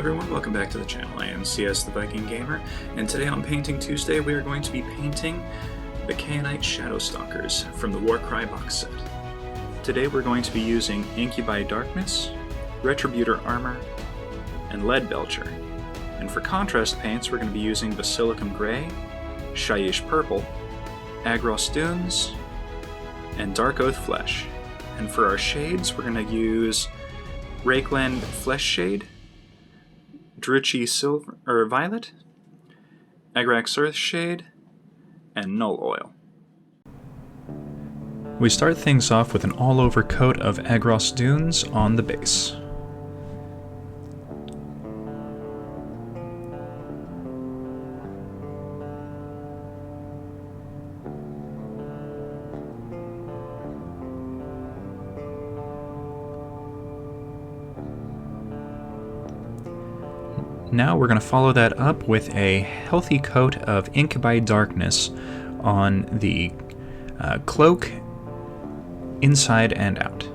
everyone, welcome back to the channel. I am CS the Viking Gamer, and today on Painting Tuesday we are going to be painting the Khainite Shadowstalkers from the Warcry box set. Today we're going to be using Incubi Darkness, Retributor Armor, and Lead Belcher. And for contrast paints we're going to be using Basilicum Grey, Shyish Purple, Agros Dunes, and Dark Oath Flesh. And for our shades we're going to use Rakeland Flesh Shade, Druchii Silver or Violet, Agrax Earth Shade, and Null Oil. We start things off with an all-over coat of Agros Dunes on the base. Now we're going to follow that up with a healthy coat of Incubi Darkness on the cloak, inside and out.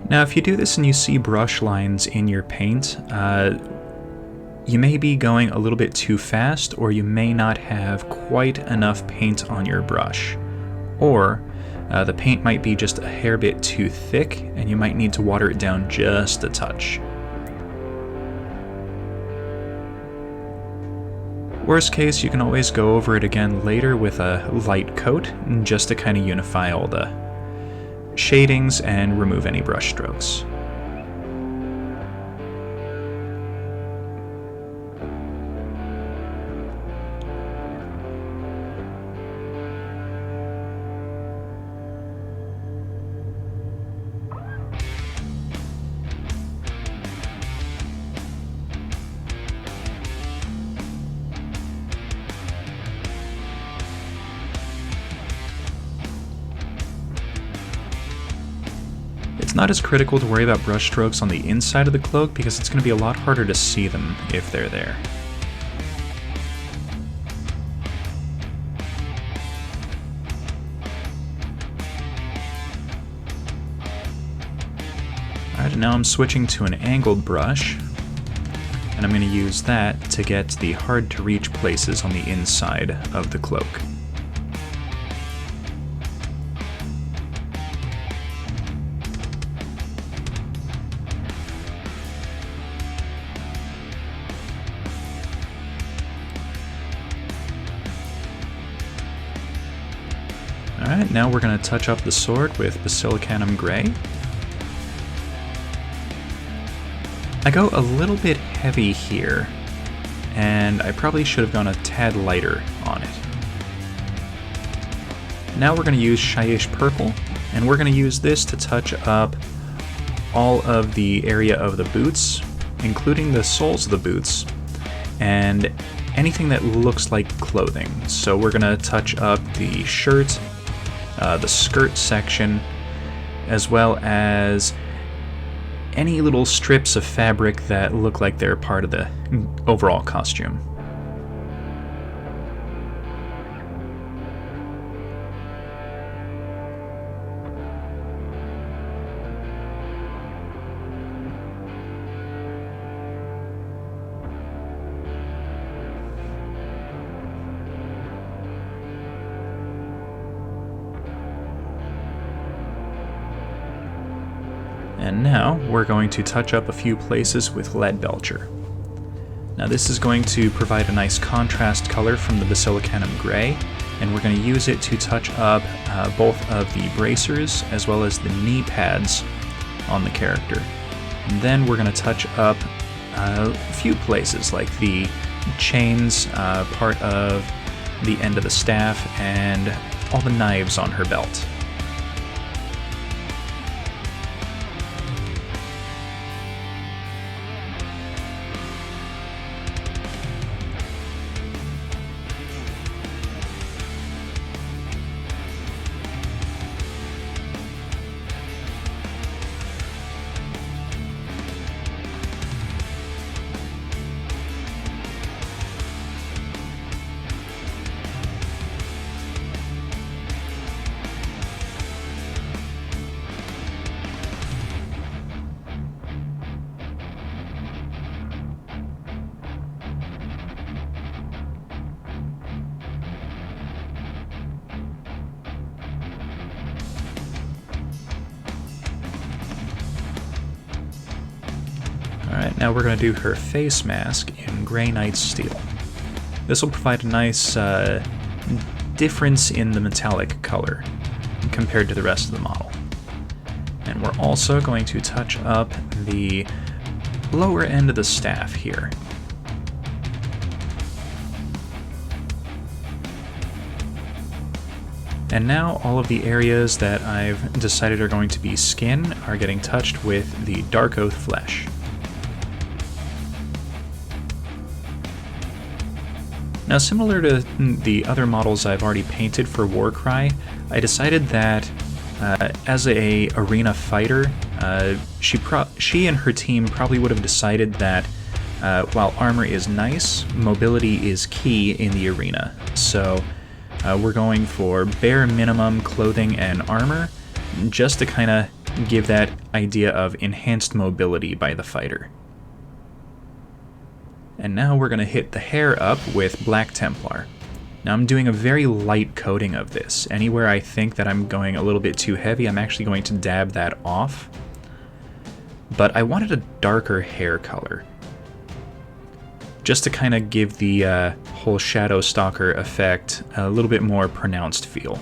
Now if you do this and you see brush lines in your paint, you may be going a little bit too fast, or you may not have quite enough paint on your brush. Or the paint might be just a hair bit too thick, and you might need to water it down just a touch. Worst case, you can always go over it again later with a light coat, just to kind of unify all the shadings and remove any brush strokes. It's not as critical to worry about brush strokes on the inside of the cloak because it's going to be a lot harder to see them if they're there. Alright, now I'm switching to an angled brush, and I'm going to use that to get the hard to reach places on the inside of the cloak. Alright, now we're going to touch up the sword with Basilicanum Grey. I go a little bit heavy here, and I probably should have gone a tad lighter on it. Now we're going to use Shyish Purple, and we're going to use this to touch up all of the area of the boots, including the soles of the boots, and anything that looks like clothing. So we're going to touch up the shirt, the skirt section, as well as any little strips of fabric that look like they're part of the overall costume. And now we're going to touch up a few places with Lead Belcher. Now this is going to provide a nice contrast color from the Basilicanum Grey, and we're going to use it to touch up both of the bracers as well as the knee pads on the character. And then we're going to touch up a few places like the chains, part of the end of the staff, and all the knives on her belt. Now we're going to do her face mask in Khainite steel. This will provide a nice difference in the metallic color compared to the rest of the model. And we're also going to touch up the lower end of the staff here. And now all of the areas that I've decided are going to be skin are getting touched with the Dark Oath flesh. Now, similar to the other models I've already painted for Warcry, I decided that as a arena fighter, she and her team probably would have decided that while armor is nice, mobility is key in the arena. So we're going for bare minimum clothing and armor, just to kind of give that idea of enhanced mobility by the fighter. And now we're going to hit the hair up with Black Templar. Now I'm doing a very light coating of this. Anywhere I think that I'm going a little bit too heavy, I'm actually going to dab that off. But I wanted a darker hair color, just to kind of give the whole Shadowstalker effect a little bit more pronounced feel.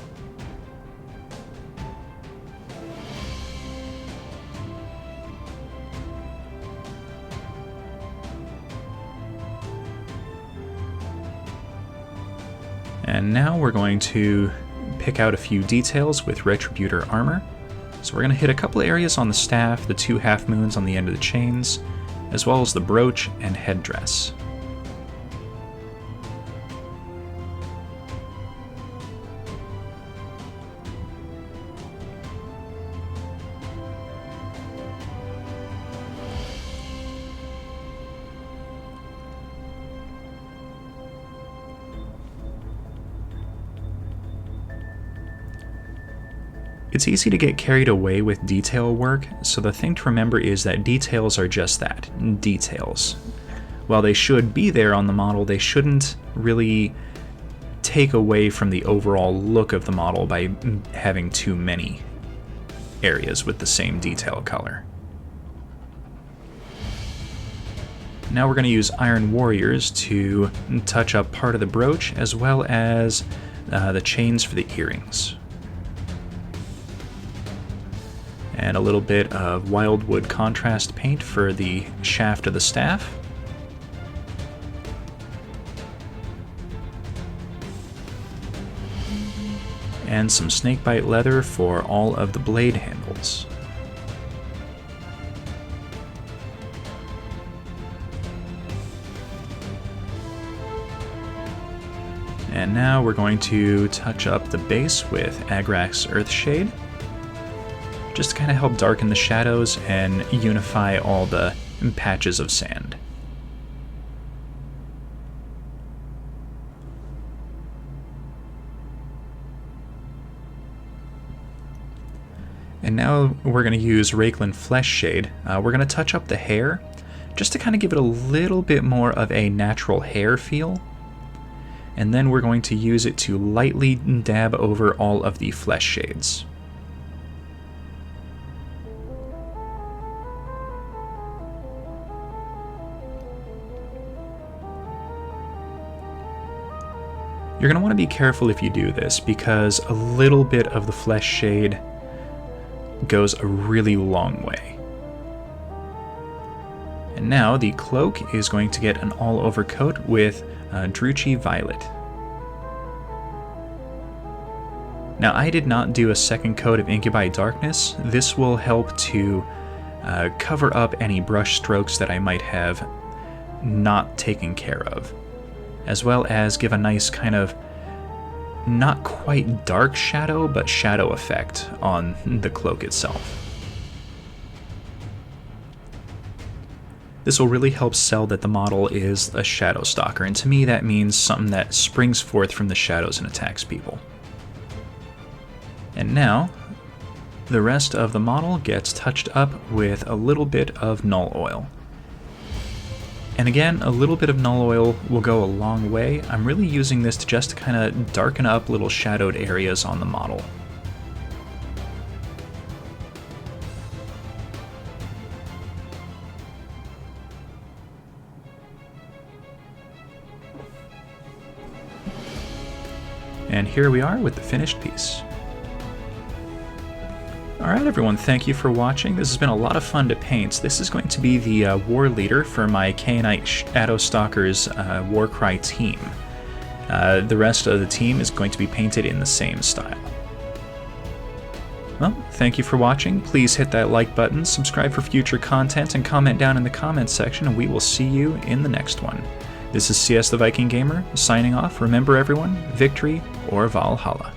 And now we're going to pick out a few details with Retributor armor. So we're going to hit a couple of areas on the staff, the 2 half moons on the end of the chains, as well as the brooch and headdress. It's easy to get carried away with detail work, so the thing to remember is that details are just that, details. While they should be there on the model, they shouldn't really take away from the overall look of the model by having too many areas with the same detail color. Now we're going to use Iron Warriors to touch up part of the brooch, as well as the chains for the earrings. And a little bit of Wildwood contrast paint for the shaft of the staff. And some snakebite leather for all of the blade handles. And now we're going to touch up the base with Agrak's Earthshade, just to kind of help darken the shadows and unify all the patches of sand. And now we're going to use Rakeland Flesh Shade. We're going to touch up the hair, just to kind of give it a little bit more of a natural hair feel. And then we're going to use it to lightly dab over all of the flesh shades. You're going to want to be careful if you do this, because a little bit of the flesh shade goes a really long way. And now the cloak is going to get an all-over coat with Druchii Violet. Now I did not do a second coat of Incubi Darkness. This will help to cover up any brush strokes that I might have not taken care of, as well as give a nice kind of not quite dark shadow, but shadow effect on the cloak itself. This will really help sell that the model is a Shadowstalker, and to me that means something that springs forth from the shadows and attacks people. And now, the rest of the model gets touched up with a little bit of Null Oil. And again, a little bit of Null Oil will go a long way. I'm really using this to just kind of darken up little shadowed areas on the model. And here we are with the finished piece. Alright everyone, thank you for watching. This has been a lot of fun to paint. This is going to be the war leader for my Khainite Shadowstalkers Warcry team. The rest of the team is going to be painted in the same style. Well, thank you for watching. Please hit that like button, subscribe for future content, and comment down in the comments section, and we will see you in the next one. This is CS the Viking Gamer, signing off. Remember everyone, victory or Valhalla.